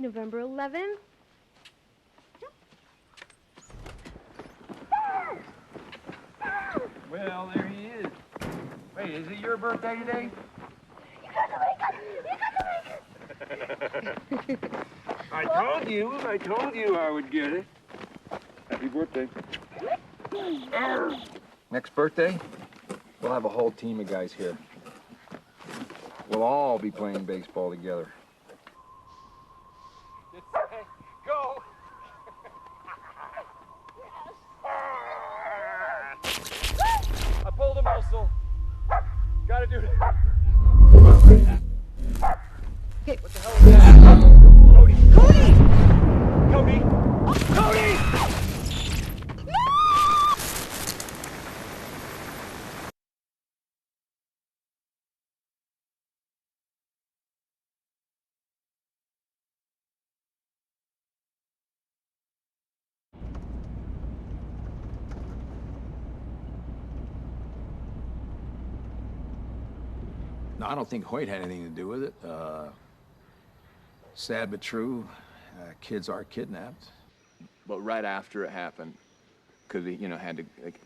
November 11th. Well, there he is. Wait, is it your birthday today? I told you I would get it. Happy birthday. Next birthday, we'll have a whole team of guys here. We'll all be playing baseball together. Go! I pulled a muscle. Gotta do it. Okay. What the hell is that? Cody! Cody! Cody! Cody! No, I don't think Hoyt had anything to do with it. Sad but true, kids are kidnapped. But right after it happened, because he, had to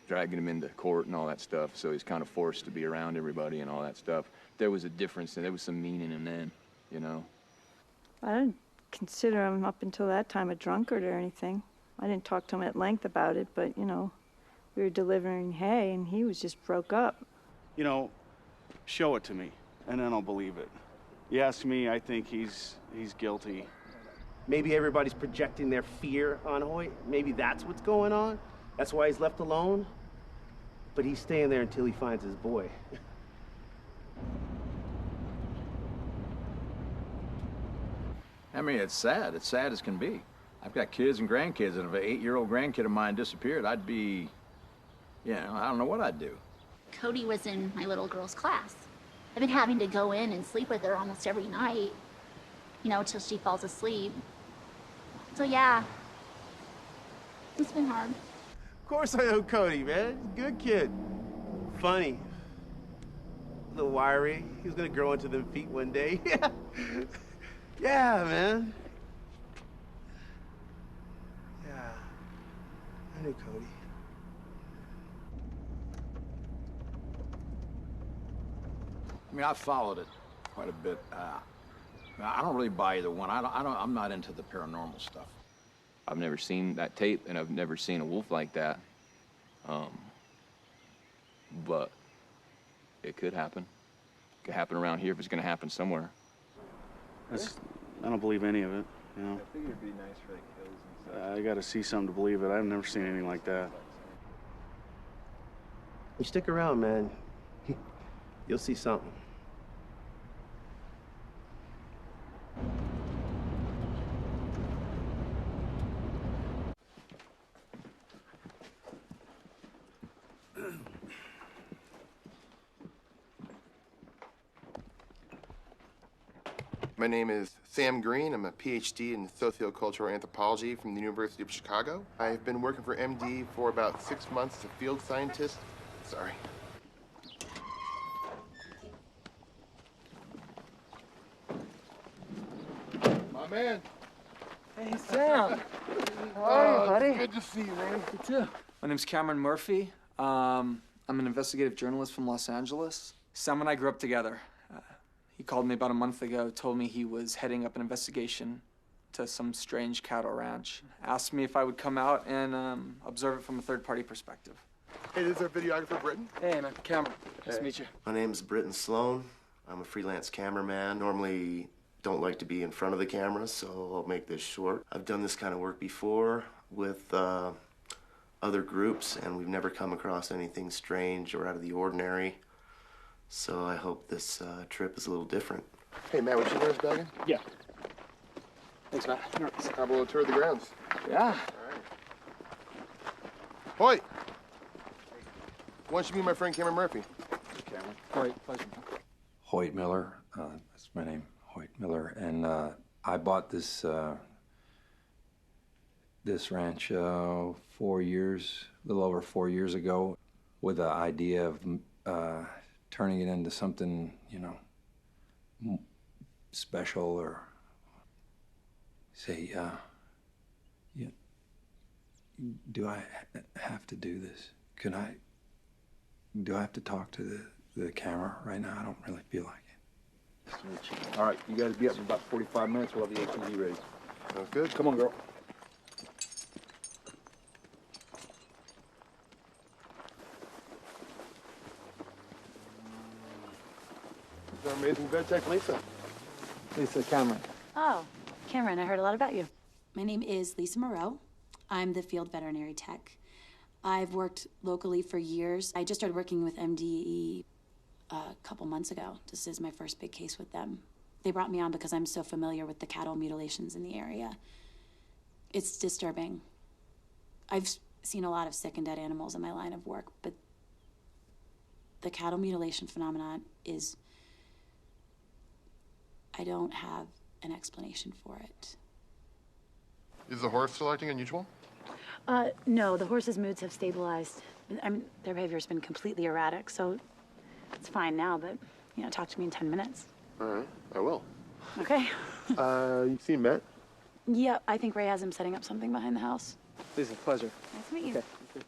drag him into court and all that stuff, so he's kind of forced to be around everybody and all that stuff. There was a difference, and there was some meaning in then, I didn't consider him up until that time a drunkard or anything. I didn't talk to him at length about it, but, we were delivering hay, and he was just broke up. Show it to me, and then I'll believe it. You ask me, I think he's guilty. Maybe everybody's projecting their fear on Hoyt. Maybe that's what's going on. That's why he's left alone. But he's staying there until he finds his boy. I mean, it's sad. It's sad as can be. I've got kids and grandkids, and if an 8-year-old grandkid of mine disappeared, I'd be, I don't know what I'd do. Cody was in my little girl's class. I've been having to go in and sleep with her almost every night, till she falls asleep. So yeah, it's been hard. Of course I know Cody, man. Good kid. Funny. A little wiry. He was gonna grow into them feet one day. Yeah. Yeah, man. Yeah. I knew Cody. I mean, I've followed it quite a bit. I don't really buy either one. I'm not into the paranormal stuff. I've never seen that tape, and I've never seen a wolf like that. But it could happen. It could happen around here if it's going to happen somewhere. I don't believe any of it, I figured it'd be nice for the kills and stuff. I got to see something to believe it. I've never seen anything like that. You stick around, man. You'll see something. My name is Sam Green. I'm a PhD in sociocultural anthropology from the University of Chicago. I've been working for MD for about 6 months as a field scientist. Sorry. My man. Hey, Sam. How are you, buddy? Good to see you, man. You too. My name's Cameron Murphy. I'm an investigative journalist from Los Angeles. Sam and I grew up together. He called me about a month ago, told me he was heading up an investigation to some strange cattle ranch. Asked me if I would come out and observe it from a third-party perspective. Hey, this is our videographer, Britton. Hey, man. Cameron. Nice to meet you. My name's Britton Sloan. I'm a freelance cameraman. Normally don't like to be in front of the camera, so I'll make this short. I've done this kind of work before with other groups, and we've never come across anything strange or out of the ordinary. So I hope this trip is a little different. Hey, Matt, would you wear us back in? Yeah. Thanks, Matt. How about a tour of the grounds? Yeah. All right. Hoyt! Why don't you meet my friend Cameron Murphy? Cameron. Hoyt, pleasure. Hoyt Miller. That's my name, Hoyt Miller. And I bought this ranch 4 years, a little over 4 years ago, with the idea of turning it into something, special or Say, yeah, do I have to do this? Do I have to talk to the camera right now? I don't really feel like it. All right, you guys be up in about 45 minutes. We'll have the ATV ready. Sounds good. Come on, girl. Our amazing vet tech, Lisa. Lisa, Cameron. Oh, Cameron, I heard a lot about you. My name is Lisa Moreau. I'm the field veterinary tech. I've worked locally for years. I just started working with MDE a couple months ago. This is my first big case with them. They brought me on because I'm so familiar with the cattle mutilations in the area. It's disturbing. I've seen a lot of sick and dead animals in my line of work, but the cattle mutilation phenomenon is, I don't have an explanation for it. Is the horse still acting unusual? No, the horse's moods have stabilized. I mean, their behavior's been completely erratic, so it's fine now, but, you know, talk to me in 10 minutes. All right, I will. Okay. You seen Matt? Yeah, I think Ray has him setting up something behind the house. Lisa, pleasure. Nice to meet you. Okay.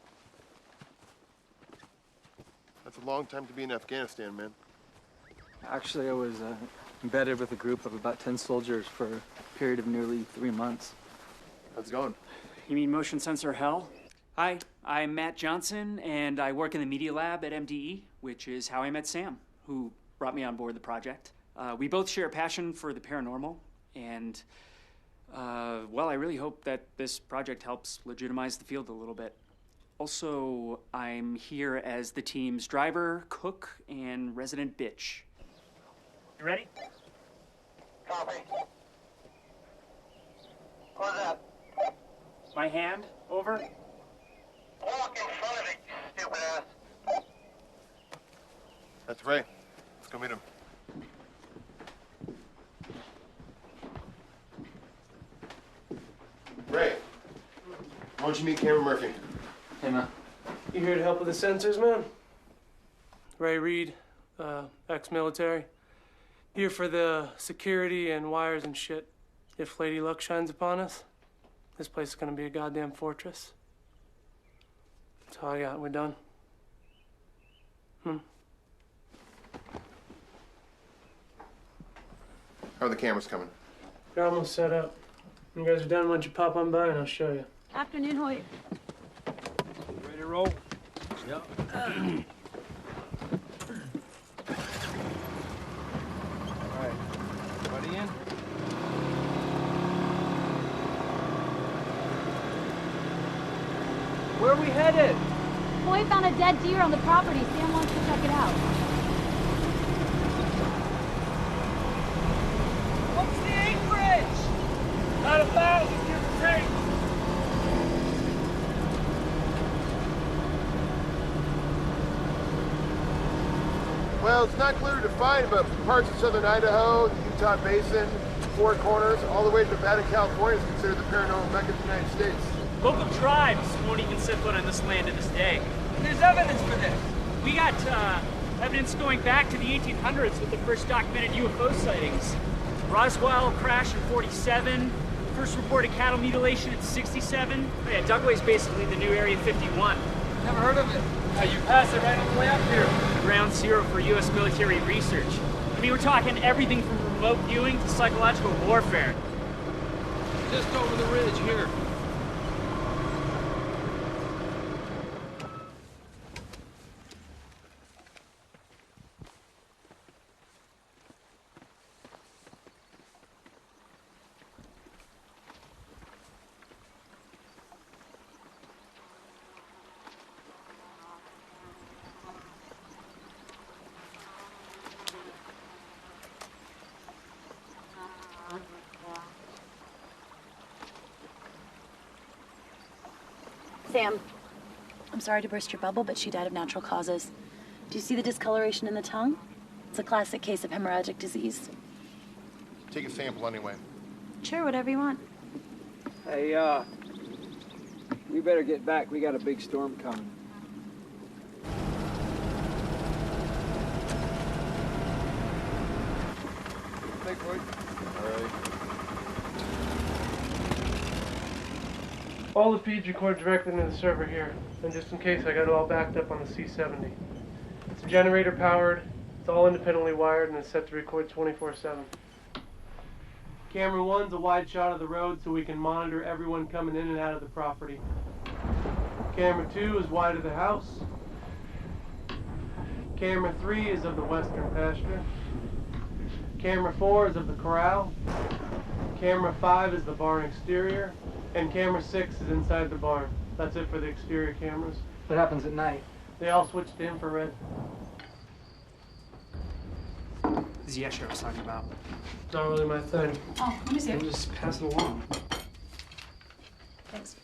That's a long time to be in Afghanistan, man. Actually, I was embedded with a group of about 10 soldiers for a period of nearly 3 months. How's it going? You mean motion sensor hell? Hi, I'm Matt Johnson, and I work in the media lab at MDE, which is how I met Sam, who brought me on board the project. We both share a passion for the paranormal, and, well, I really hope that this project helps legitimize the field a little bit. Also, I'm here as the team's driver, cook, and resident bitch. You ready? Copy. What's up? My hand, over. Walk in front of it, you stupid ass. That's Ray. Let's go meet him. Ray, why don't you meet Cameron Murphy? Hey, man. You here to help with the sensors, man? Ray Reed, ex-military. Here for the security and wires and shit. If Lady Luck shines upon us, this place is gonna be a goddamn fortress. That's all I got. We're done. How are the cameras coming? They're almost set up. When you guys are done, why don't you pop on by and I'll show you. Afternoon, Hoyt. Ready to roll? Yep. All right. Everybody in? Where are we headed? Hoyt found a dead deer on the property. Sam wants to check it out. What's the acreage? Not 1,000, give or take. Well, it's not clearly defined, but parts of southern Idaho, the Utah Basin, Four Corners, all the way to Nevada, California is considered the paranormal mecca of the United States. Local tribes won't even set foot on this land to this day. There's evidence for this. We got evidence going back to the 1800s with the first documented UFO sightings. Roswell crash in 47, first reported cattle mutilation in 67. Oh yeah, Dugway's basically the new Area 51. Never heard of it. You pass it right on the way up here. Ground zero for U.S. military research. I mean, we're talking everything from remote viewing to psychological warfare. Just over the ridge here. Sam, I'm sorry to burst your bubble, but she died of natural causes. Do you see the discoloration in the tongue? It's a classic case of hemorrhagic disease. Take a sample anyway. Sure, whatever you want. Hey, we better get back. We got a big storm coming. Thanks, Lloyd. All right. All the feeds record directly into the server here, and just in case, I got it all backed up on the C70. It's generator powered, it's all independently wired, and it's set to record 24/7. Camera 1's a wide shot of the road so we can monitor everyone coming in and out of the property. Camera 2 is wide of the house. Camera 3 is of the western pasture. Camera 4 is of the corral. Camera 5 is the barn exterior. And camera 6 is inside the barn. That's it for the exterior cameras. What happens at night? They all switch to infrared. This is the extra I was talking about. It's not really my thing. Oh, let me see it. Just pass it along. Thanks.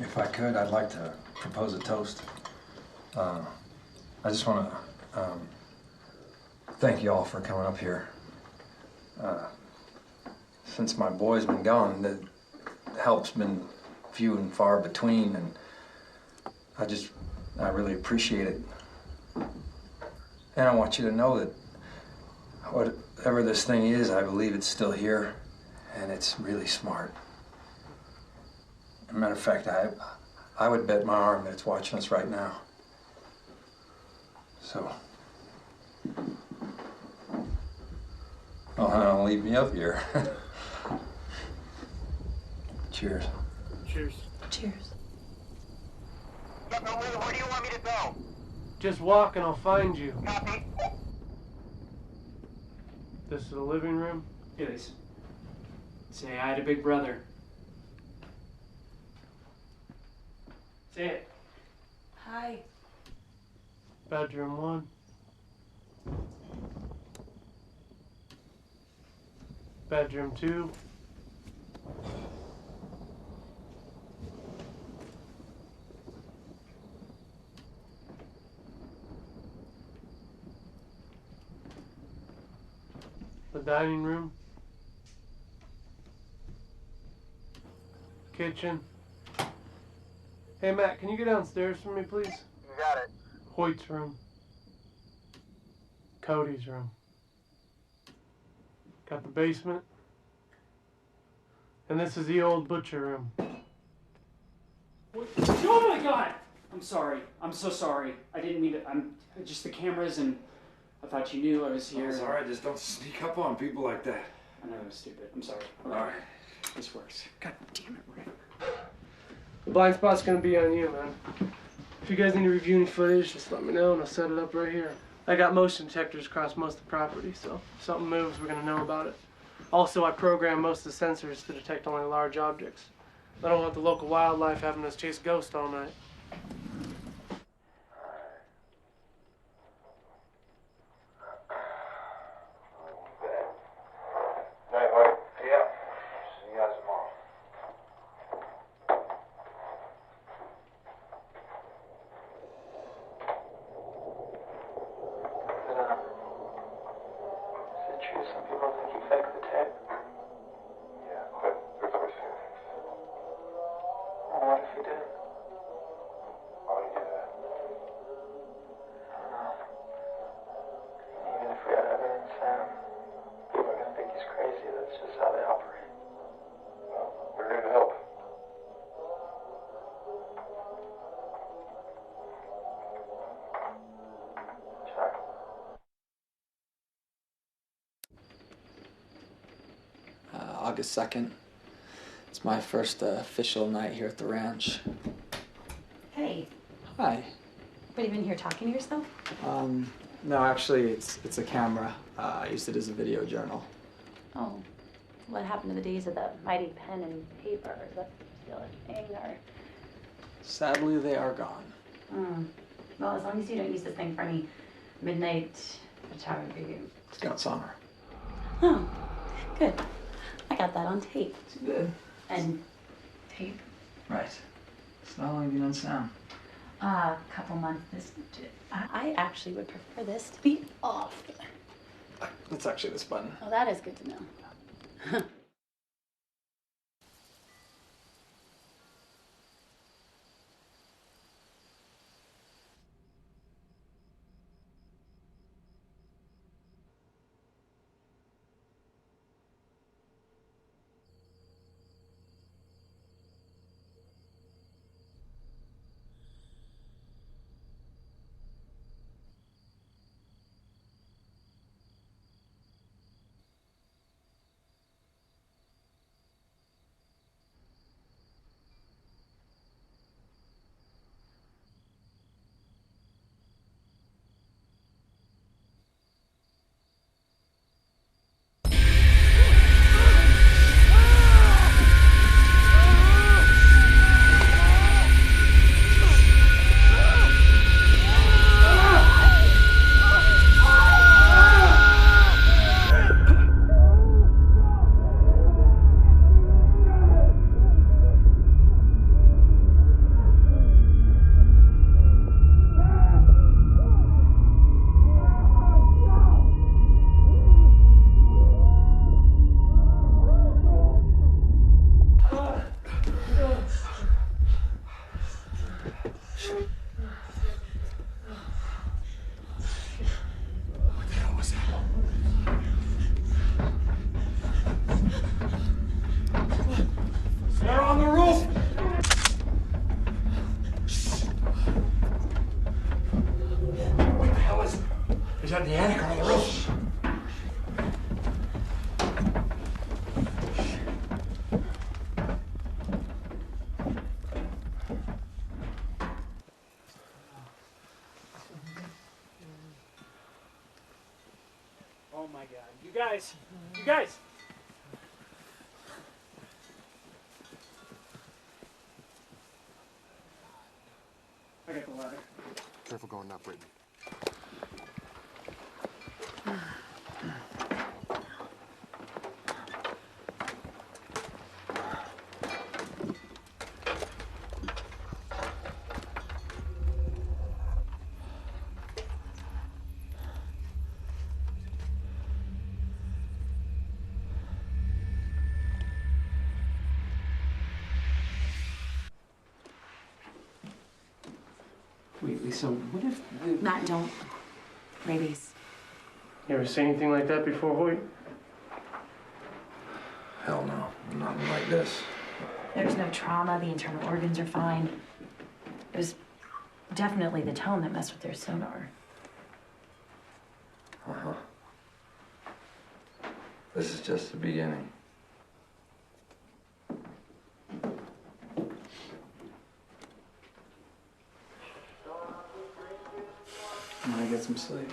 If I could, I'd like to propose a toast. I just want to thank you all for coming up here. Since my boy's been gone, the help's been few and far between, and I really appreciate it. And I want you to know that whatever this thing is, I believe it's still here, and it's really smart. As a matter of fact, I would bet my arm that it's watching us right now. So, don't leave me up here. Cheers. Cheers. Cheers. Where do you want me to go? Just walk and I'll find you. Copy. This is the living room. It is. Say hi to Big Brother. Say it. Hi. Bedroom 1. Bedroom 2. The dining room. Kitchen. Hey Matt, can you go downstairs for me, please? You got it. Hoyt's room. Cody's room. Got the basement. And this is the old butcher room. What? Oh my God! I'm sorry. I'm so sorry. I didn't mean to. I'm just the cameras, and I thought you knew I was here. It's all right. Just don't sneak up on people like that. I know it was stupid. I'm sorry. All right. This works. God damn it, Rick. The blind spot's gonna be on you, man. If you guys need to review any footage, just let me know and I'll set it up right here. I got motion detectors across most of the property, so if something moves, we're gonna know about it. Also, I program most of the sensors to detect only large objects. I don't want the local wildlife having us chase ghosts all night. Yeah. See you guys tomorrow. Is it true some people think you faked the tape? Yeah, but there's always fear. Well, what if you did? Why would you do that? I don't know. Even if we had evidence, Sam, people are gonna think he's crazy. That's just how they operate. Well, we're here to help. Sure. August 2nd. It's my first official night here at the ranch. Hey, Hi. what, have you been here talking to yourself? No, actually, it's a camera. I used it as a video journal. Oh, what happened to the days of the mighty pen and paper? Is that still a thing, or? Sadly, they are gone. Well, as long as you don't use this thing for any midnight photography. Scout's honor. Oh, good. I got that on tape. Good. And tape? Right. So how long have you known Sam? A couple months. I actually would prefer this to be off. It's actually this button. Oh, that is good to know. What the hell was that? They're on the roof! What the hell is it? Is that in the attic or on the roof? Oh my god. You guys! You guys! I got the ladder. Careful going up, Brittany. Wait, Lisa, what if... Matt, don't. Rabies. You ever seen anything like that before, Hoyt? Hell no, nothing like this. There's no trauma. The internal organs are fine. It was definitely the tone that messed with their sonar. Uh-huh. This is just the beginning. I'm gonna get some sleep.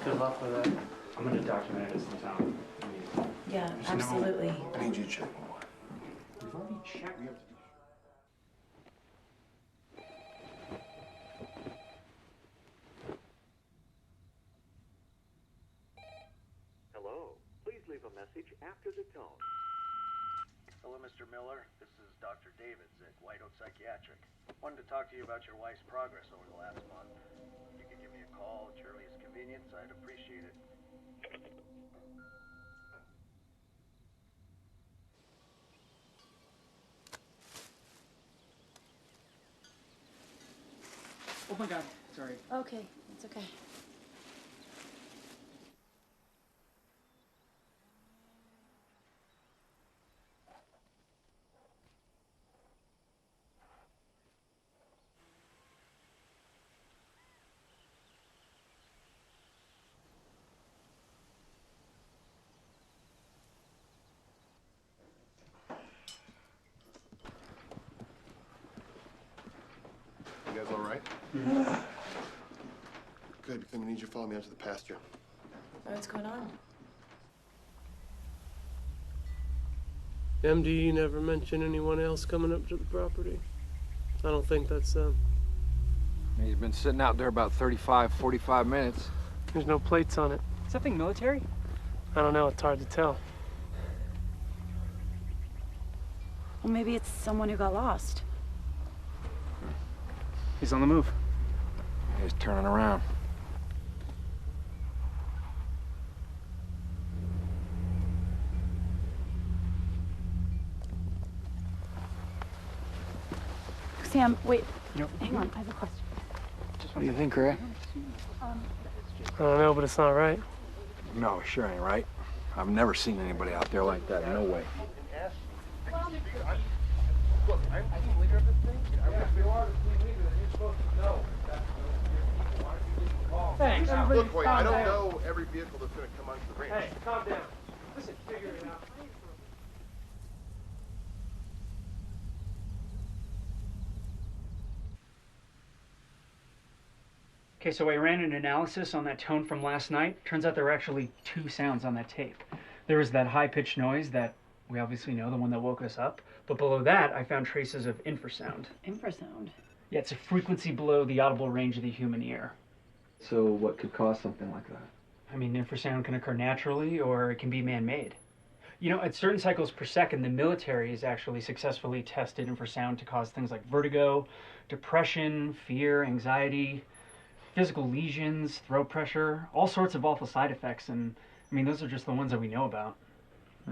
Good luck with that. I'm gonna document it as the town. Yeah, absolutely. I need you to check more. We've already checked. Hello. Please leave a message after the tone. Hello, Mr. Miller. This is Dr. Davids at White Oak Psychiatric. Wanted to talk to you about your wife's progress over the last month. If you could give me a call at your earliest convenience, I'd appreciate it. Oh my god, sorry. Okay, it's okay. You guys all right? Good, because I'm gonna need you to follow me out to the pasture. What's going on? MD never mentioned anyone else coming up to the property. I don't think that's them. He's been sitting out there about 35, 45 minutes. There's no plates on it. Is that thing military? I don't know, it's hard to tell. Well, maybe it's someone who got lost. He's on the move. He's turning around. Sam, wait. Yep. Hang on, I have a question. What do you think, Ray? I don't know, but it's not right. No, sure ain't right. I've never seen anybody out there like that. No way. Look, I'm the leader of this thing. If you are the team leader, then you're supposed to know. Thanks. Look, Hoyt, I don't know every vehicle that's going to come onto the range. Hey, calm down. Listen, figure it out. Okay, so I ran an analysis on that tone from last night. Turns out there were actually two sounds on that tape. There was that high-pitched noise that we obviously know, the one that woke us up. But below that, I found traces of infrasound. Infrasound? Yeah, it's a frequency below the audible range of the human ear. So what could cause something like that? I mean, infrasound can occur naturally, or it can be man-made. You know, at certain cycles per second, the military has actually successfully tested infrasound to cause things like vertigo, depression, fear, anxiety, physical lesions, throat pressure, all sorts of awful side effects, and I mean, those are just the ones that we know about.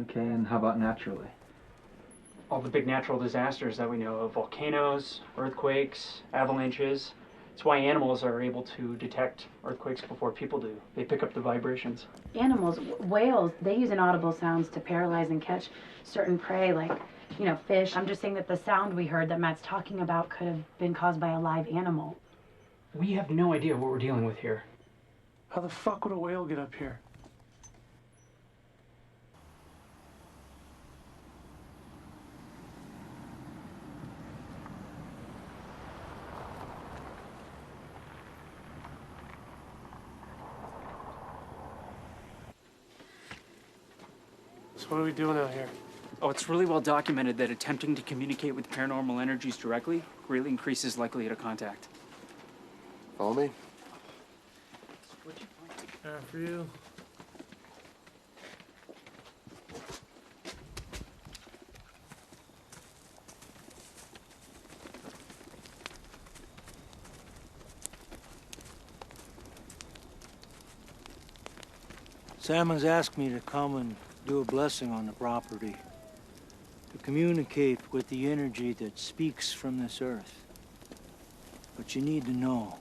Okay, and how about naturally? all the big natural disasters that we know of, volcanoes, earthquakes, avalanches. It's why animals are able to detect earthquakes before people do. They pick up the vibrations. Animals, whales, they use inaudible sounds to paralyze and catch certain prey, like, you know, fish. I'm just saying that the sound we heard that Matt's talking about could have been caused by a live animal. We have no idea what we're dealing with here. How the fuck would a whale get up here? So what are we doing out here? Oh, it's really well documented that attempting to communicate with paranormal energies directly greatly increases likelihood of contact. Follow me. After you. Salmon's asked me to come and do a blessing on the property, to communicate with the energy that speaks from this earth. But you need to know,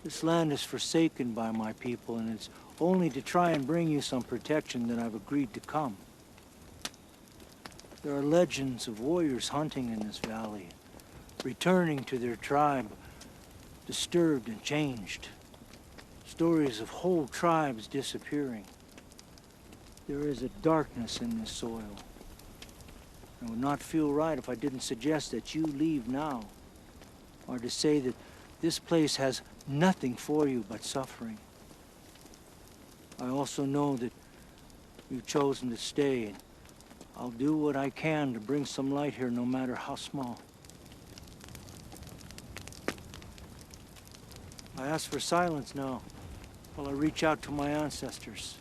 this land is forsaken by my people, and it's only to try and bring you some protection that I've agreed to come. There are legends of warriors hunting in this valley, returning to their tribe, disturbed and changed. Stories of whole tribes disappearing. There is a darkness in this soil. It would not feel right if I didn't suggest that you leave now, or to say that this place has nothing for you but suffering. I also know that you've chosen to stay, and I'll do what I can to bring some light here, no matter how small. I ask for silence now, while I reach out to my ancestors.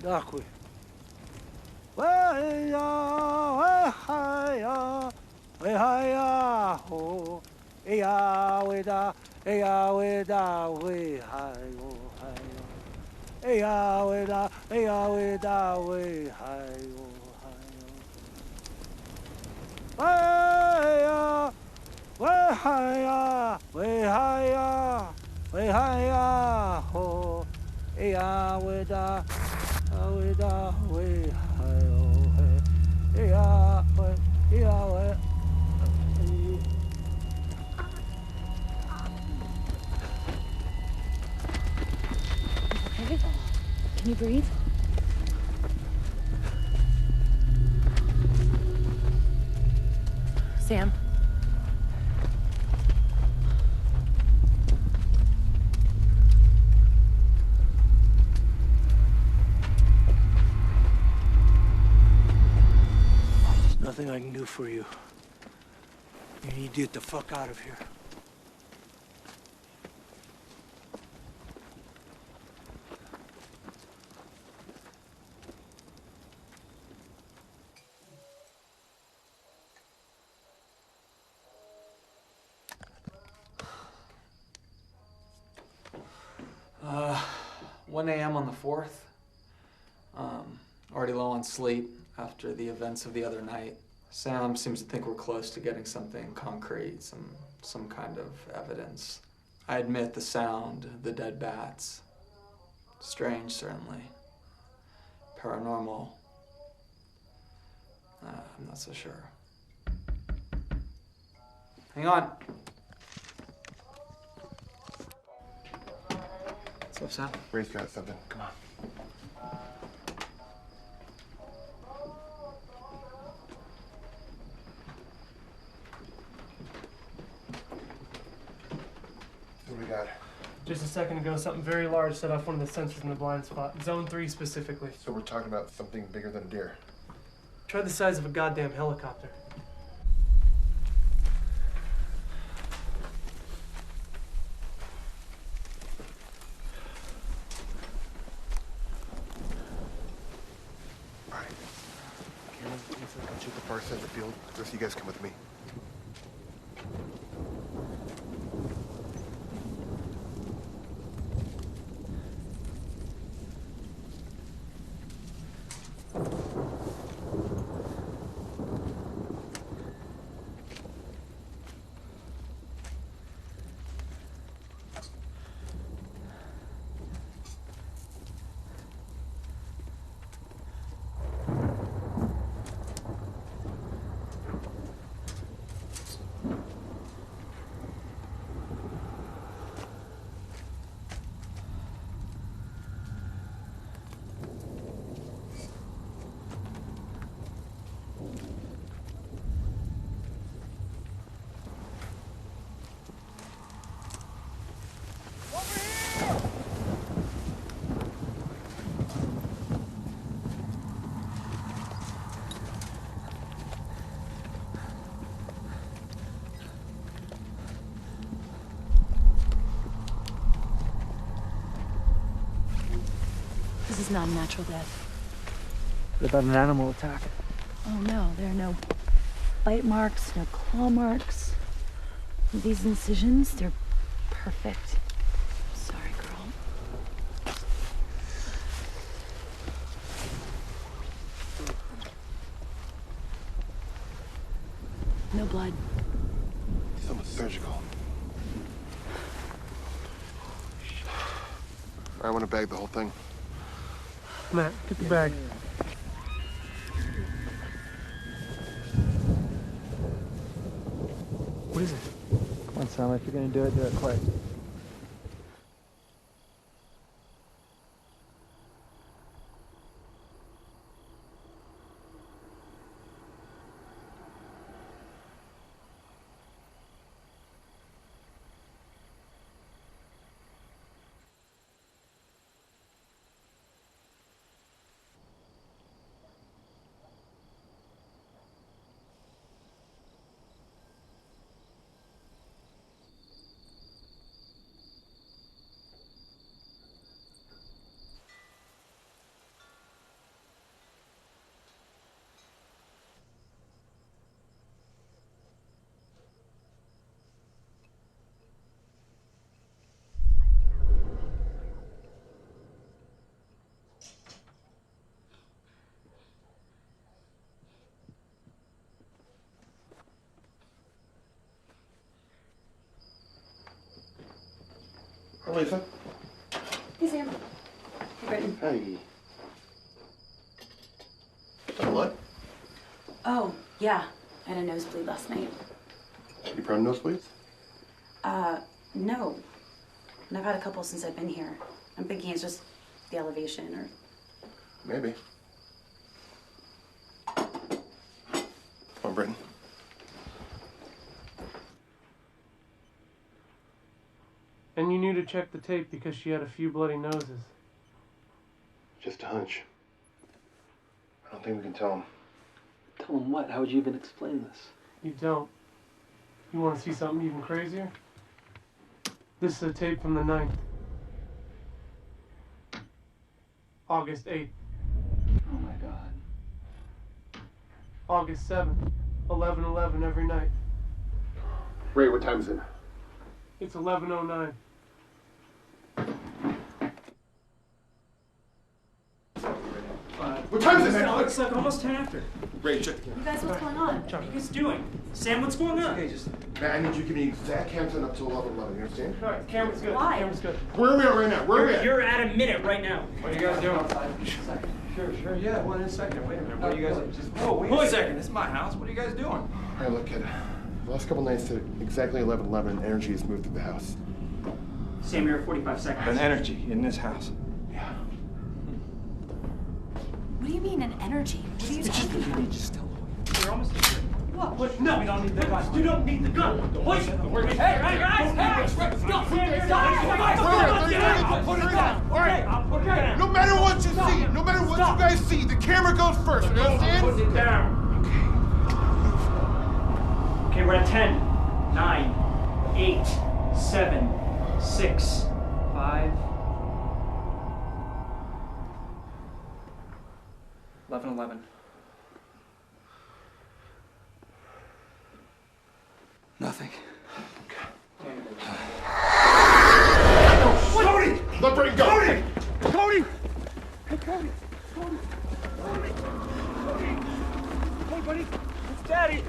Dakwe. Ho, ea weda, ea weda, we hi o hi o. Ea weda, we hi o hi o. We hi we hi ho. Ea weda, we hi o he. Ea we. Okay? Can you breathe? Sam? There's nothing I can do for you. You need to get the fuck out of here. Uh, 1 a.m. on the 4th. Already low on sleep after the events of the other night. Sam seems to think we're close to getting something concrete, some kind of evidence. I admit the sound, the dead bats. Strange, certainly. Paranormal. I'm not so sure. Hang on. What's up, Sam? Ray's got something. Come on. What do we got? Just a second ago, something very large set off one of the sensors in the blind spot. Zone 3 specifically. So we're talking about something bigger than a deer. Try the size of a goddamn helicopter. All right. Cameron, come shoot the far side of the field. The rest of you guys come with me. This is not a natural death. What about an animal attack? Oh no, there are no bite marks, no claw marks. These incisions, they're perfect. Sorry, girl. No blood. It's almost surgical. I want to bag the whole thing. Matt, get the bag. What is it? Come on, Sam, if you're gonna do it quick. Hi, Lisa. Hey, Sam. Hey, Britton. Hey. What? Oh, yeah. I had a nosebleed last night. You prone nosebleeds? No. And I've had a couple since I've been here. I'm thinking it's just the elevation or... Maybe. Come on, Britton. And you knew to check the tape because she had a few bloody noses. Just a hunch. I don't think we can tell him. Tell him what? How would you even explain this? You don't. You want to see something even crazier? This is a tape from the 9th. August 8th. Oh my God. August 7th. 11:11 every night. Ray, what time is it? It's 11:09. What time is it, man? It's like almost 10 after. Ray, check. You guys, what's going on? What are you guys doing? Sam, what's going on? Okay, man, I need you to give me exact countdown up to 11:11. You understand? All right, camera's good. Why? Camera's good. Where are we at right now? Where are we at? You're at a minute right now. What are you guys doing? Sure, yeah, one in a second. Wait a minute, what are you guys just... Whoa, wait a second, this is my house. What are you guys doing? All right, look, kid. The last couple nights at exactly 11:11, energy has moved through the house. Sam, you're at 45 seconds. An energy in this house. Yeah. What do you mean, an energy? What are you talking about? Just tell him. You're almost there. What? No, we don't need the gun. You don't need the gun. Wait. Hey, guys, stop. Stop. Put it down. All right. I'll put it down. No matter what you see, no matter what you guys see, the camera goes first. You understand? Put it down. Okay, we're at 10, 9, 8, 7, 6, 5, 11:11. Nothing. Cody! Let Britton go! Cody! Cody! Hey, Cody! Cody! Hey, buddy! It's Daddy!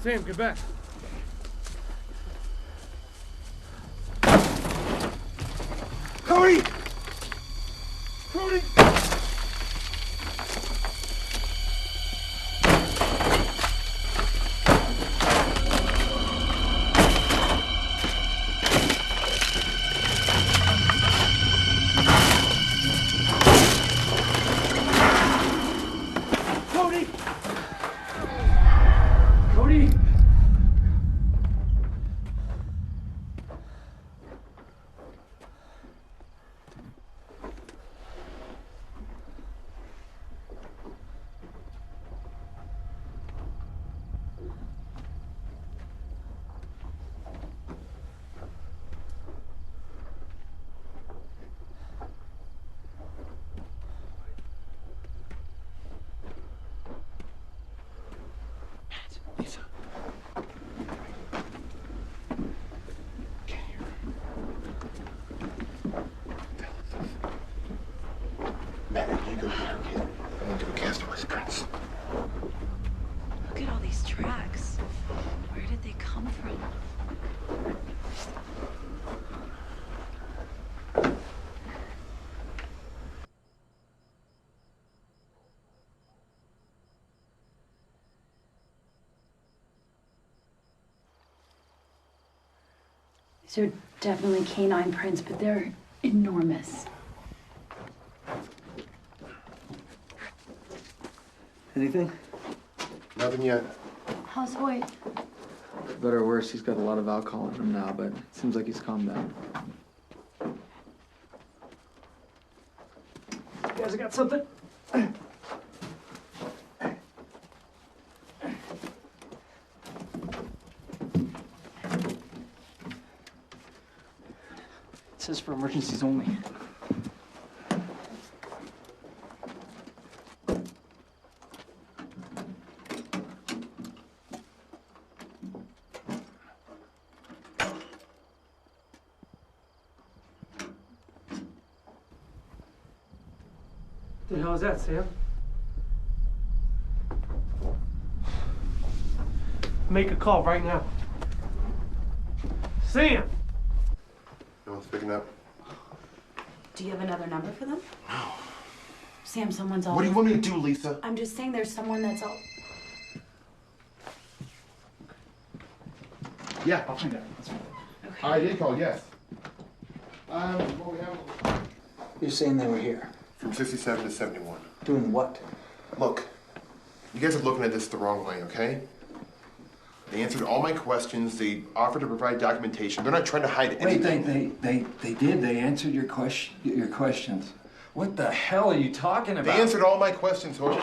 Sam, get back. Cody! Cody! These are definitely canine prints, but they're enormous. Anything? Nothing yet. How's Hoyt? Better or worse, he's got a lot of alcohol in him now, but it seems like he's calmed down. You guys got something? It says for emergencies only. What the hell is that, Sam? Make a call right now. Sam! No one's picking up. Do you have another number for them? No. Sam, someone's all. What do you want me to do, Lisa? I'm just saying there's someone that's all. Yeah. I'll find out. That's fine. Okay. I did call, yes. What we have? You're saying they were here? From 67 to 71. Doing what? Look, you guys are looking at this the wrong way, okay? They answered all my questions. They offered to provide documentation. They're not trying to hide anything. Wait, they did. They answered your questions. What the hell are you talking about? They answered all my questions, Hoyt.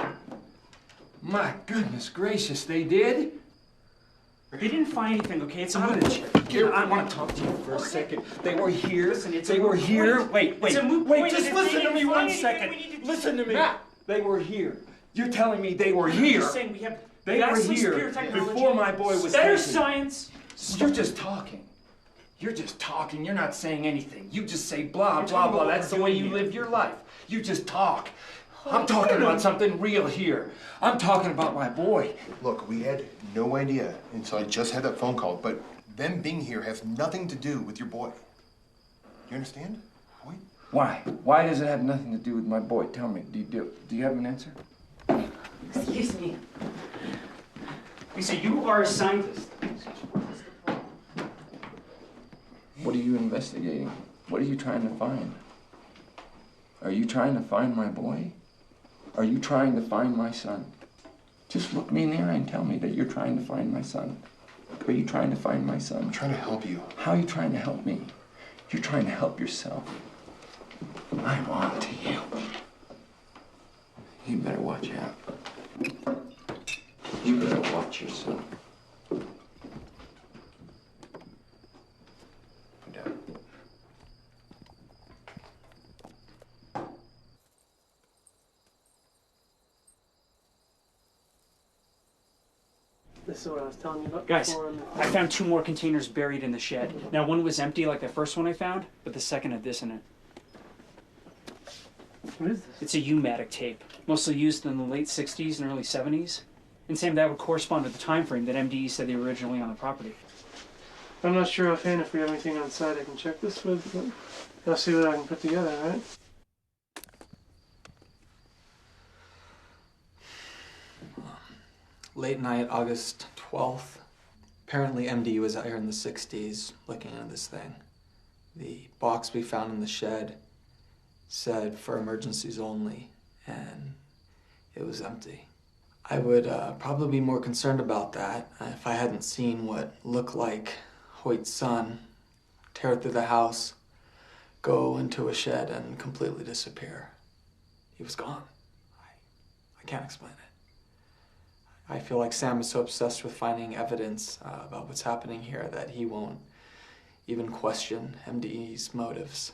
My goodness gracious, they did? They didn't find anything, okay? It's a How moot did point. you? I want to talk to you for a second. They were here. Listen, it's they a were moot here. point. Wait, It's a moot wait, point. just If listen they to me didn't one find second. anything, we need to- Listen to me. Matt. They were here. You're telling me they were I'm here. just saying we have They were vastly here superior technology, before my boy was better taken. science. You're just talking. You're just talking. You're not saying anything. You just say blah, I'm blah, talking blah. about That's the what way we're you doing live your life. You just talk. Oh, I'm talking about something real here. I'm talking about my boy. Look, we had no idea until I just had that phone call, but them being here has nothing to do with your boy. You understand? Hoyt? Why? Why does it have nothing to do with my boy? Tell me. Do you have an answer? Excuse me. Lisa, you are a scientist. What are you investigating? What are you trying to find? Are you trying to find my boy? Are you trying to find my son? Just look me in the eye and tell me that you're trying to find my son. Are you trying to find my son? I'm trying to help you. How are you trying to help me? You're trying to help yourself. I'm on to you. You better watch out. You better watch yourself. I'm down. This is what I was telling you about Guys, before. I found 2 more containers buried in the shed. Now, one was empty like the first one I found, but the second had this in it. What is this? It's a U-matic tape, mostly used in the late 60s and early 70s. And Sam, that would correspond with the time frame that MDE said they were originally on the property. I'm not sure offhand if we have anything on site I can check this with, but I'll see what I can put together, all right? Late night, August 12th. Apparently MD was out here in the 60s looking into this thing. The box we found in the shed said for emergencies only, and it was empty. I would probably be more concerned about that if I hadn't seen what looked like Hoyt's son tear through the house, go into a shed, and completely disappear. He was gone. I can't explain it. I feel like Sam is so obsessed with finding evidence about what's happening here that he won't even question MDE's motives.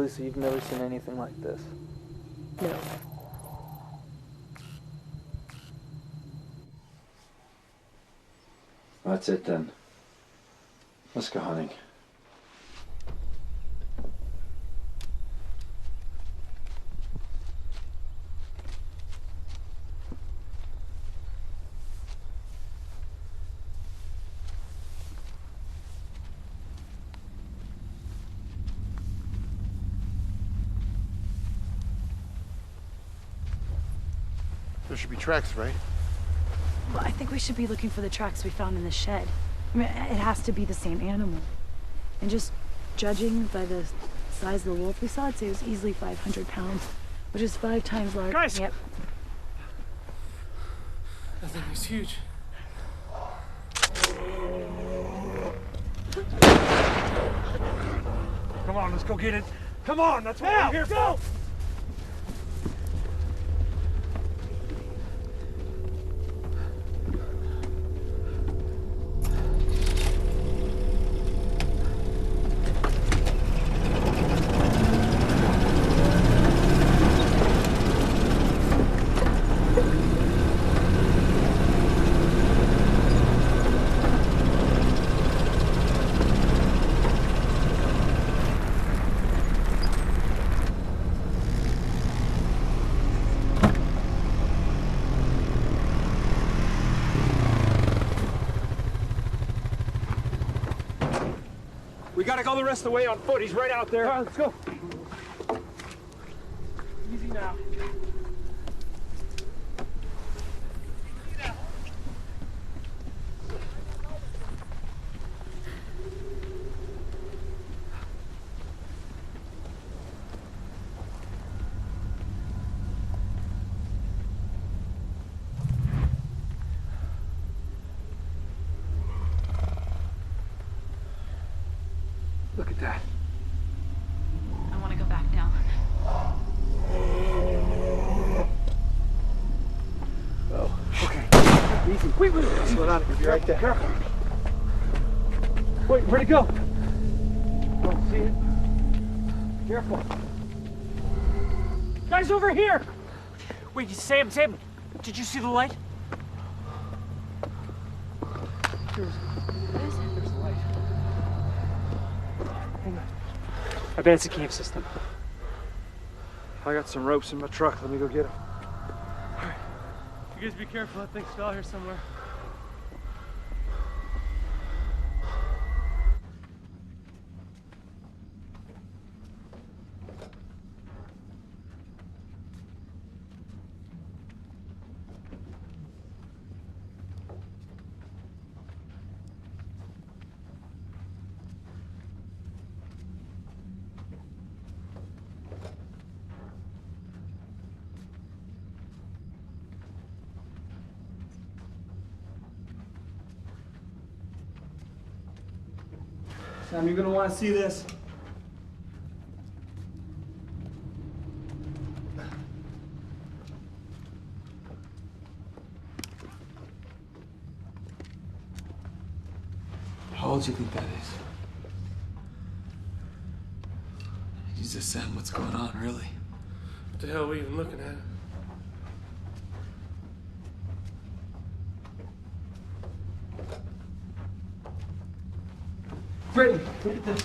Lucy, you've never seen anything like this? No. That's it then. Let's go hunting. There should be tracks, right? Well, I think we should be looking for the tracks we found in the shed. I mean, it has to be the same animal. And just judging by the size of the wolf we saw, I'd say it was easily 500 pounds, which is 5 times larger. Guys! Yep. That thing is huge. Come on, let's go get it. Come on, that's what we're here for. We gotta go the rest of the way on foot. He's right out there. All right, let's go. Easy now. Look at that. I want to go back now. Oh, okay. Easy. Wait. Slow down. You'll be right there. Careful. Wait, where'd it go? Don't see it. Careful. Guys, over here! Wait, Sam, did you see the light? There's the light. Hang on. I bet it's a cave system. I got some ropes in my truck. Let me go get them. All right. You guys be careful. That thing's still out here somewhere. Sam, you're gonna want to see this. How old do you think that is? Jesus, Sam, what's going on, really? What the hell are we even looking at? Brittany, look at this.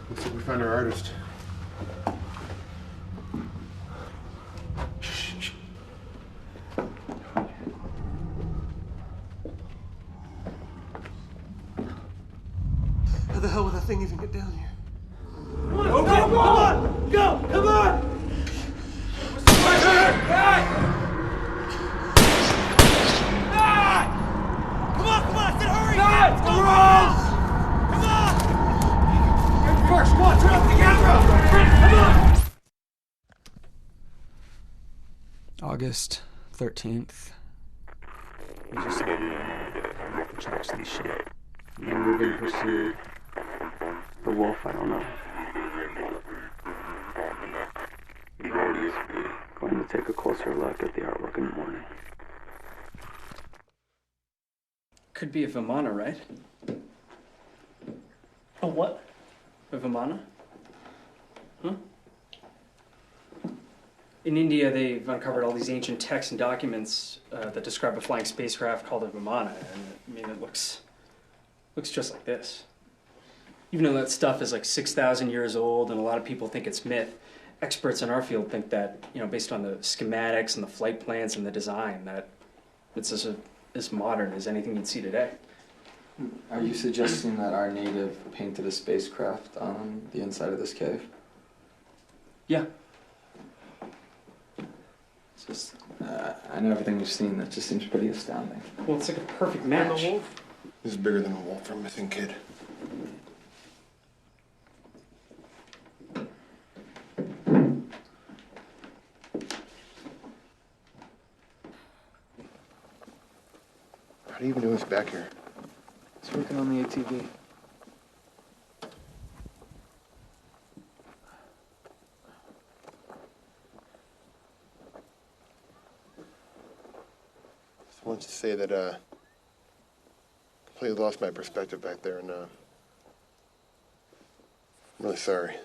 Looks like we found our artist. How the hell would that thing even get down here? Come on! Go! Come on! Come on! I said hurry! Let's go! Come on! You're first! Come on! Turn off the camera! Come on! August 13th. We just saw the tracks in the shit. And we're being pursued. The wolf, I don't know. Going to take a closer look at the artwork in the morning. Could be a Vimana, right? A A what? A Vimana? Huh? In India, they've uncovered all these ancient texts and documents that describe a flying spacecraft called a Vimana, and I mean, it looks just like this. Even though that stuff is like 6,000 years old, and a lot of people think it's myth, experts in our field think that, you know, based on the schematics and the flight plans and the design, that it's as modern as anything you'd see today. Are you suggesting that our native painted a spacecraft on the inside of this cave? Yeah. It's just, I know everything we've seen, that just seems pretty astounding. Well, it's like a perfect match. This is bigger than a wolf or a missing kid. How do you even know who's back here? He's working on the ATV. Just wanted to say that, completely lost my perspective back there, and, I'm really sorry.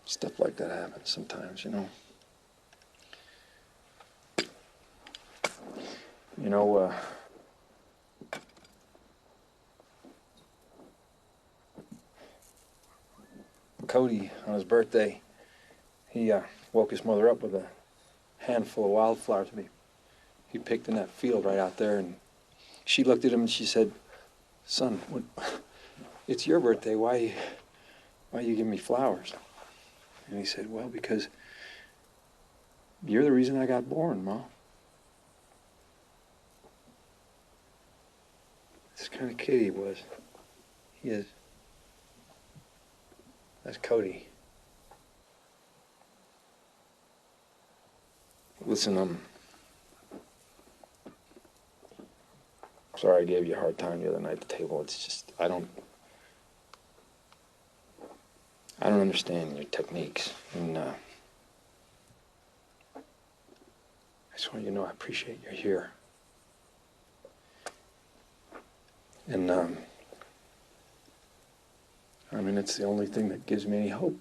Stuff like that happens sometimes, you know. You know, Cody, on his birthday, he woke his mother up with a handful of wildflowers he picked in that field right out there, and she looked at him and she said, "Son, it's your birthday, why you give me flowers?" And he said, "Well, because you're the reason I got born, Ma." This kind of kid he was. He is. That's Cody. Listen, I'm sorry I gave you a hard time the other night at the table. It's just, I don't understand your techniques. And I just want you to know I appreciate you're here. And, I mean, it's the only thing that gives me any hope.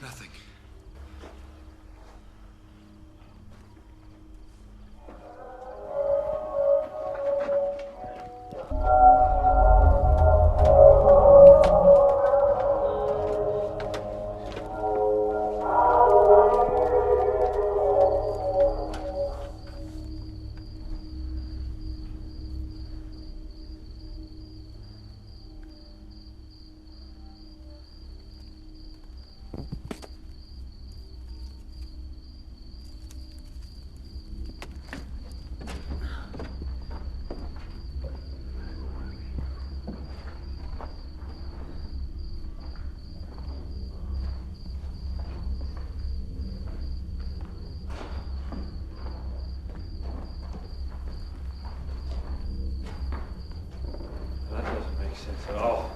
Nothing. That doesn't make sense at all.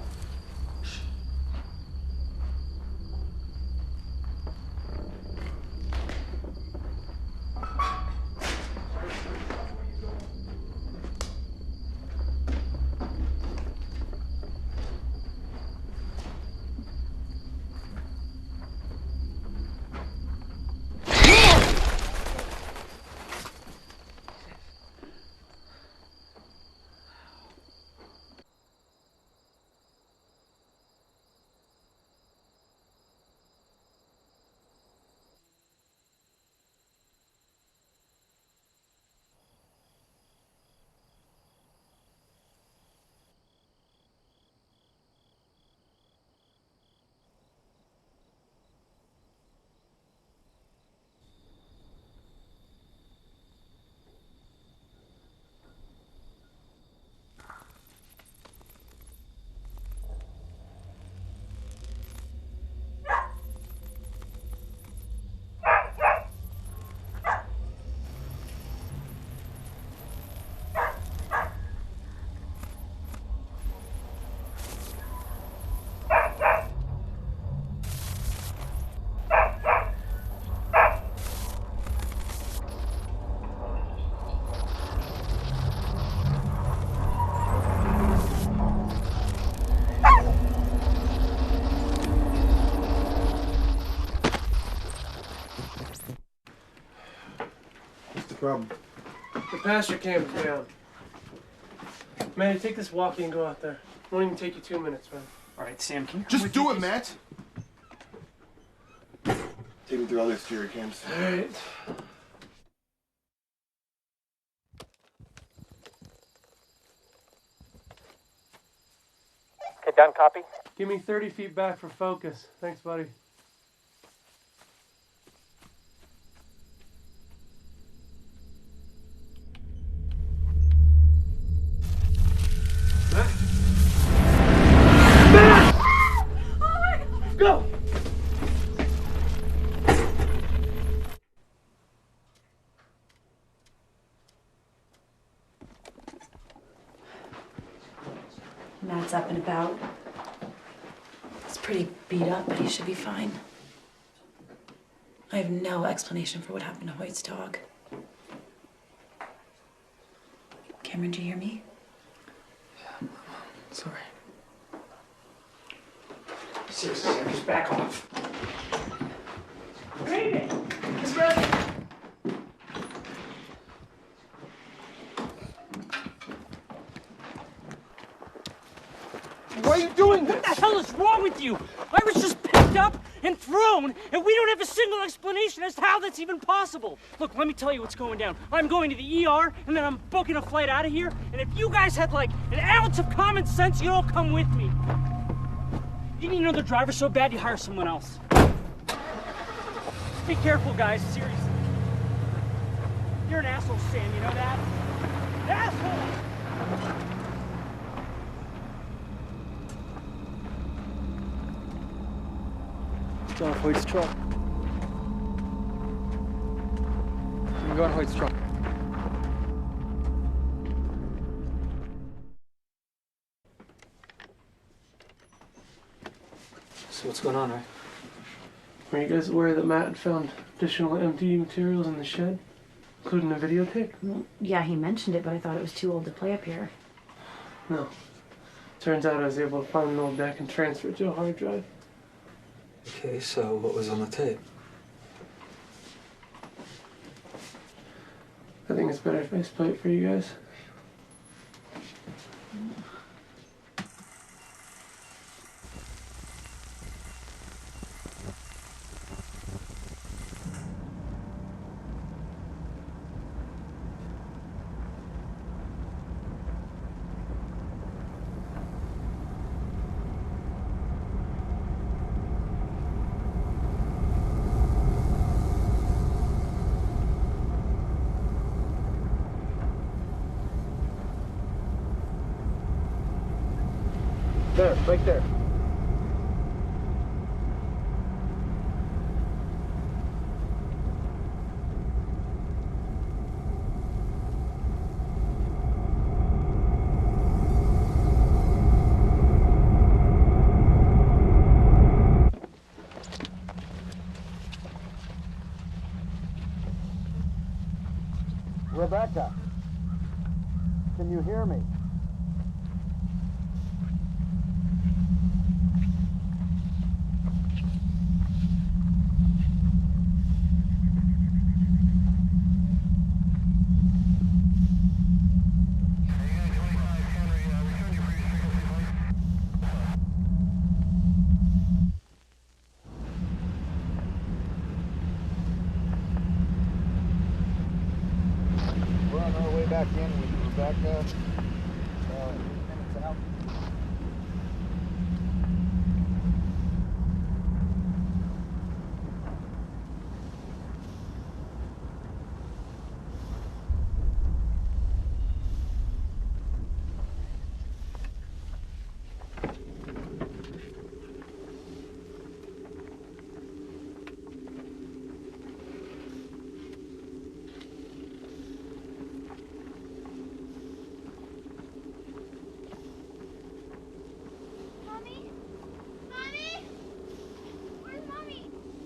problem. The pasture cam's down. Manny, take this walkie and go out there. It won't even take you 2 minutes, man. All right, Sam, can you come Just with do me, it, please? Matt. Take me through all the exterior cams. All right. Okay, done, copy. Give me 30 feet back for focus. Thanks, buddy. Go! Matt's up and about. He's pretty beat up, but he should be fine. I have no explanation for what happened to Hoyt's dog. Cameron, do you hear me? Sorry. Seriously, Sam, just back off. Baby! It's ready! Why are you doing this? What the hell is wrong with you? I was just picked up and thrown, and we don't have a single explanation as to how that's even possible. Look, let me tell you what's going down. I'm going to the ER, and then I'm booking a flight out of here, and if you guys had like an ounce of common sense, you'd all come with me. You need another driver so bad you hire someone else. Be careful, guys, seriously. You're an asshole, Sam, you know that? An asshole! Go on Hoyt's truck. You can go on Hoyt's truck. So what's going on, right? Were you guys aware that Matt had found additional MD materials in the shed, including a videotape? Yeah, he mentioned it, but I thought it was too old to play up here. No. Turns out I was able to find an old deck and transfer it to a hard drive. Okay, so what was on the tape? I think it's better if I play it for you guys. There, right there. Rebecca, can you hear me? We're on our way back in with Rebecca. 8 minutes out.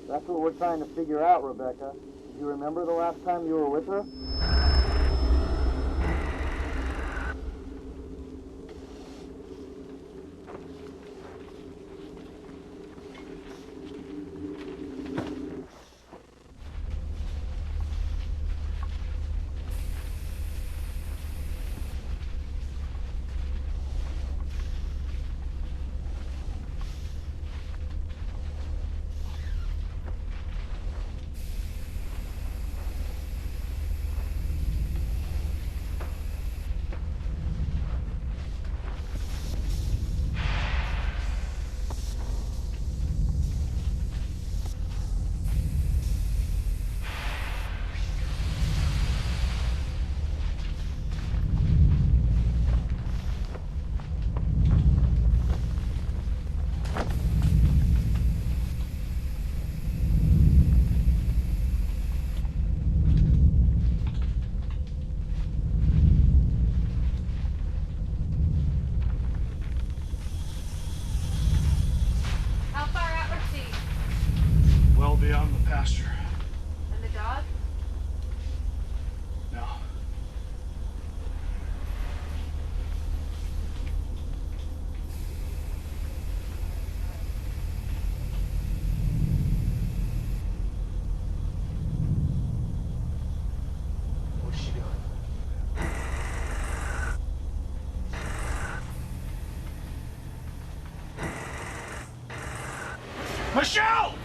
That's what we're trying to figure out, Rebecca. Do you remember the last time you were with her? Probably out in the pasture. And the dog? No. What's she doing? Michelle!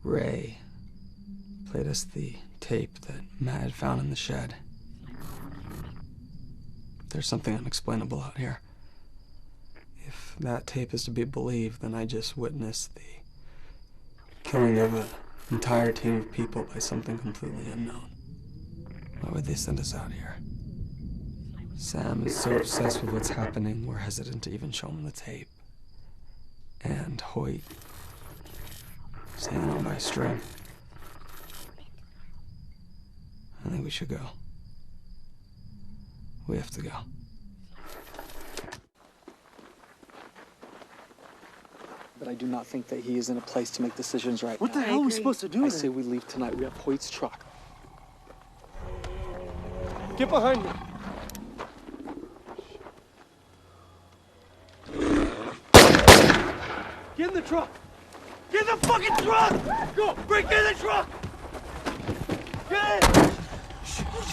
Ray played us the tape that Matt had found in the shed. There's something unexplainable out here. If that tape is to be believed, then I just witnessed the killing of an entire team of people by something completely unknown. Why would they send us out here? Sam is so obsessed with what's happening, we're hesitant to even show him the tape. And Hoyt is hanging on by a string. I think we should go. We have to go. But I do not think that he is in a place to make decisions right now. What the hell are we supposed to do? I say we leave tonight. We have Hoyt's truck. Get behind me. Get in the truck. Get in the fucking truck! Go! Break in the truck! Get in! What the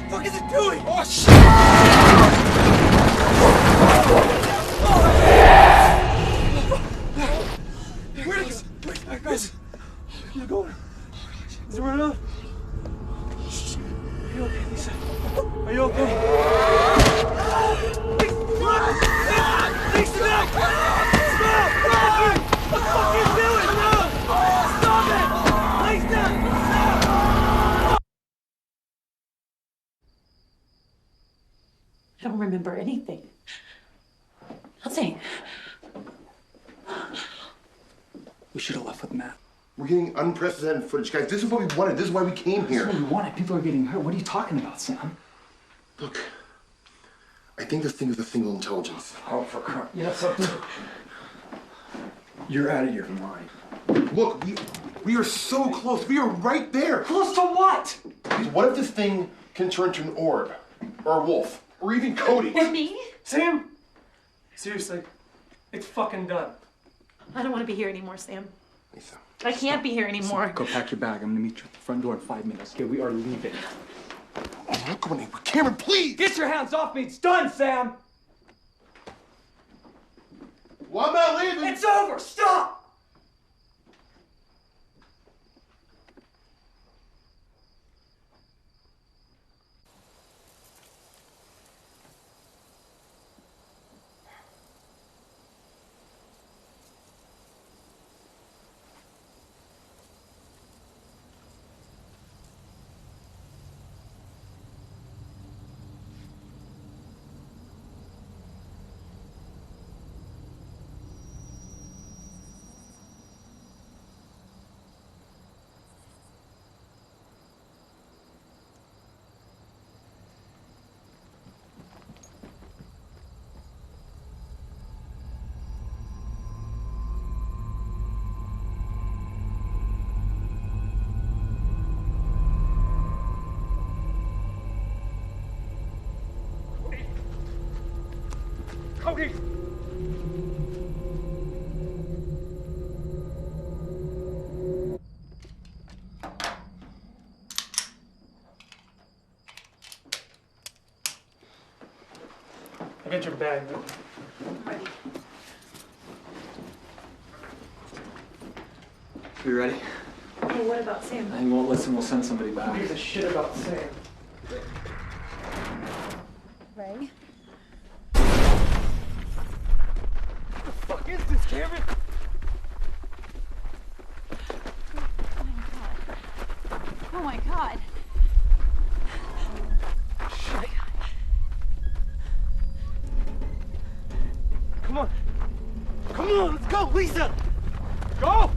fuck is it doing? Oh, shit! Guys, you're going. Is it right up? Are you okay, Lisa? Are you okay? Lisa, no! Stop! Stop! What the fuck are you doing? No! Stop it! Lisa! Stop! I don't remember anything. Nothing. We should have left with Matt. We're getting unprecedented footage, guys. This is what we wanted. This is why we came here. This is what we wanted. People are getting hurt. What are you talking about, Sam? Look, I think this thing is a single intelligence. Oh, for crap. You know something? You're out of your mind. Look, we are so close. We are right there. Close to what? What if this thing can turn to an orb, or a wolf, or even Cody? Or me? Sam? Seriously, it's fucking done. I don't want to be here anymore, Sam. Lisa. I can't be here anymore. Go pack your bag. I'm gonna meet you at the front door in 5 minutes. Okay, we are leaving. I'm not going anywhere. Cameron, please! Get your hands off me! It's done, Sam! Well, I'm not leaving! It's over! Stop! Get your bag. Ready. You ready? Hey, what about Sam? He won't listen. We'll send somebody back. Who gives a shit about Sam? Ray? What the fuck is this, Cameron? Oh my god. Shit. Come on. Come on, let's go, Lisa! Go!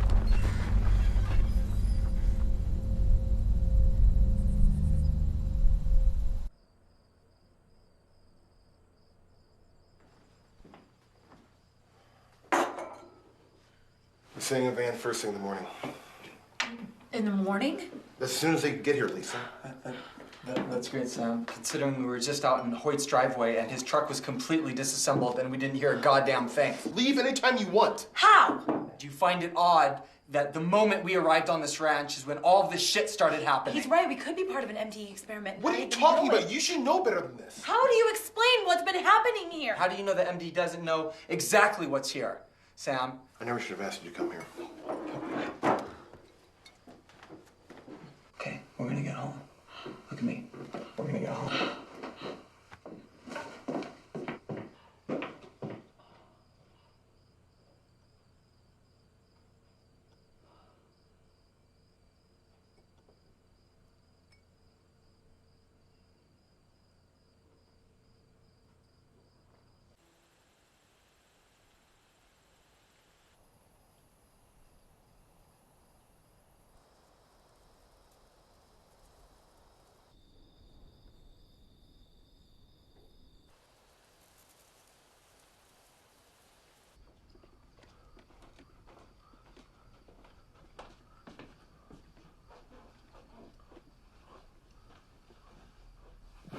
We're sending a van first thing in the morning. In the morning? As soon as they get here, Lisa. That's great, Sam. Considering we were just out in Hoyt's driveway and his truck was completely disassembled and we didn't hear a goddamn thing. Leave anytime you want. How? Do you find it odd that the moment we arrived on this ranch is when all of this shit started happening? He's right. We could be part of an MD experiment. What are you talking about? You should know better than this. How do you explain what's been happening here? How do you know that MD doesn't know exactly what's here, Sam? I never should have asked you to come here. Okay, we're gonna get home. Look at me. We're gonna get home.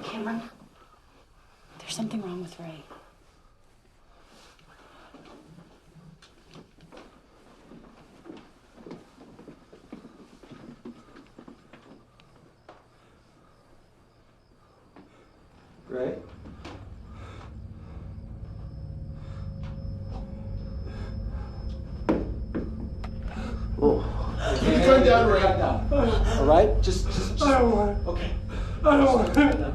Cameron, there's something wrong with Ray. Ray? Oh. Keep your gun down, Ray. All right? Just. I don't want it. Okay. I don't want it.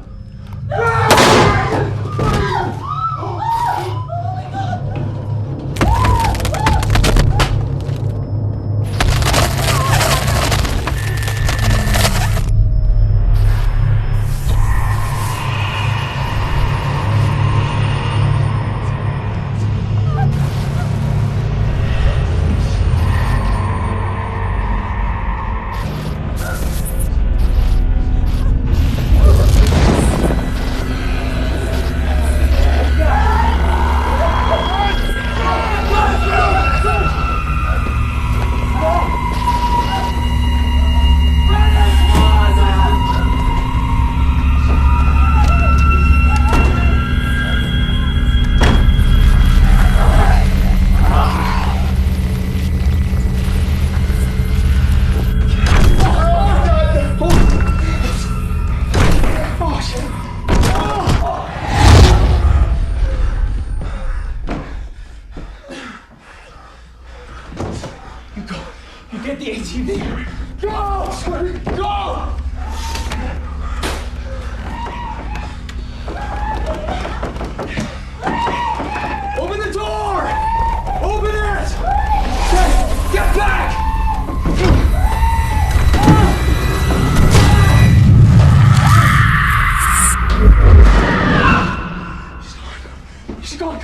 Get the ATV. Go! Go! Open the door! Open it! Get back! She's gone.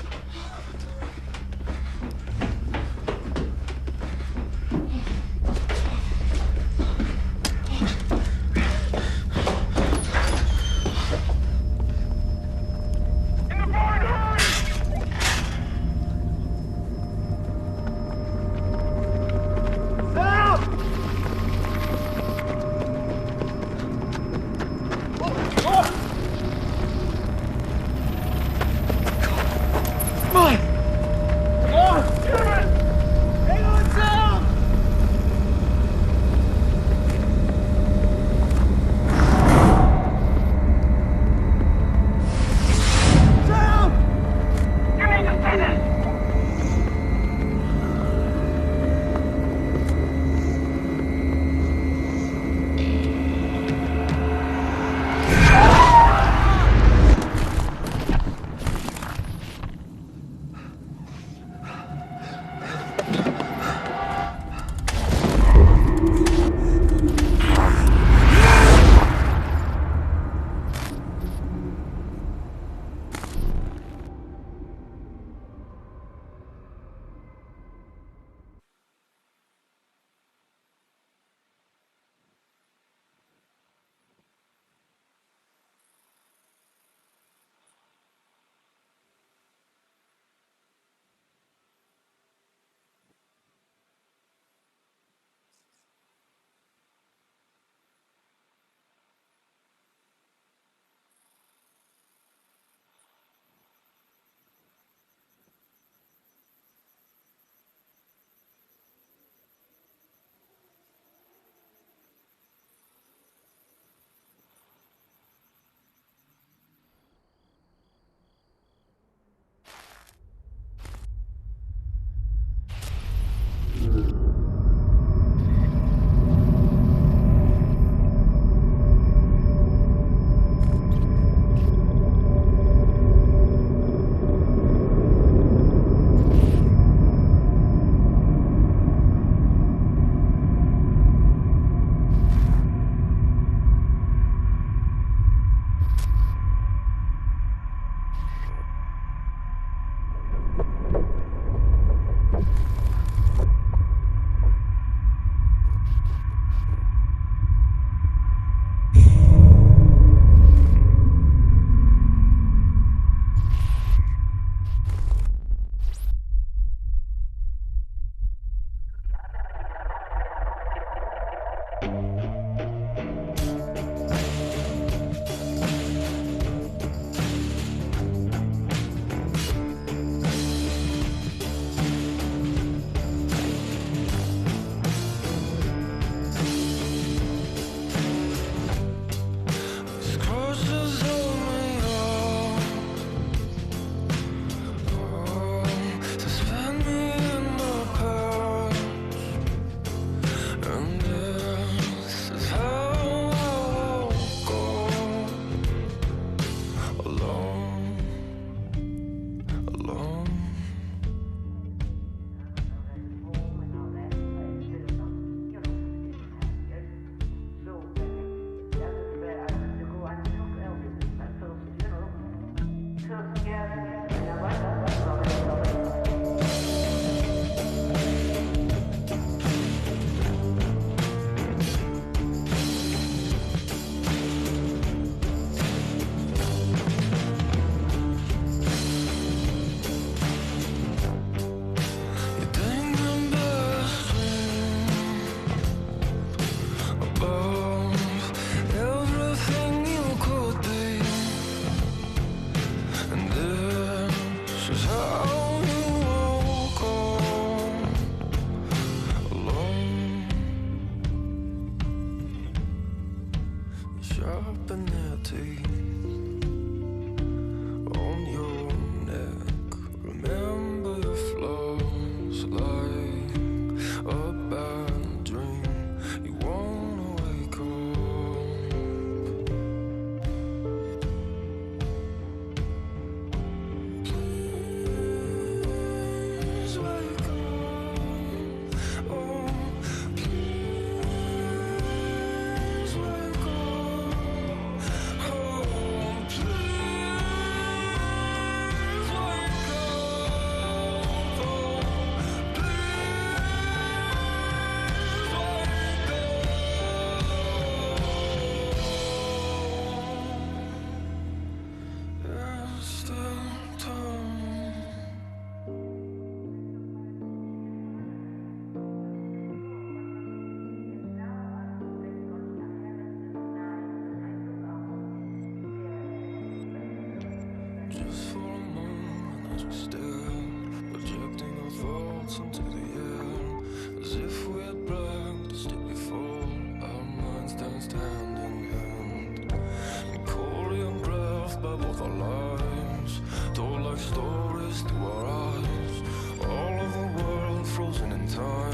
for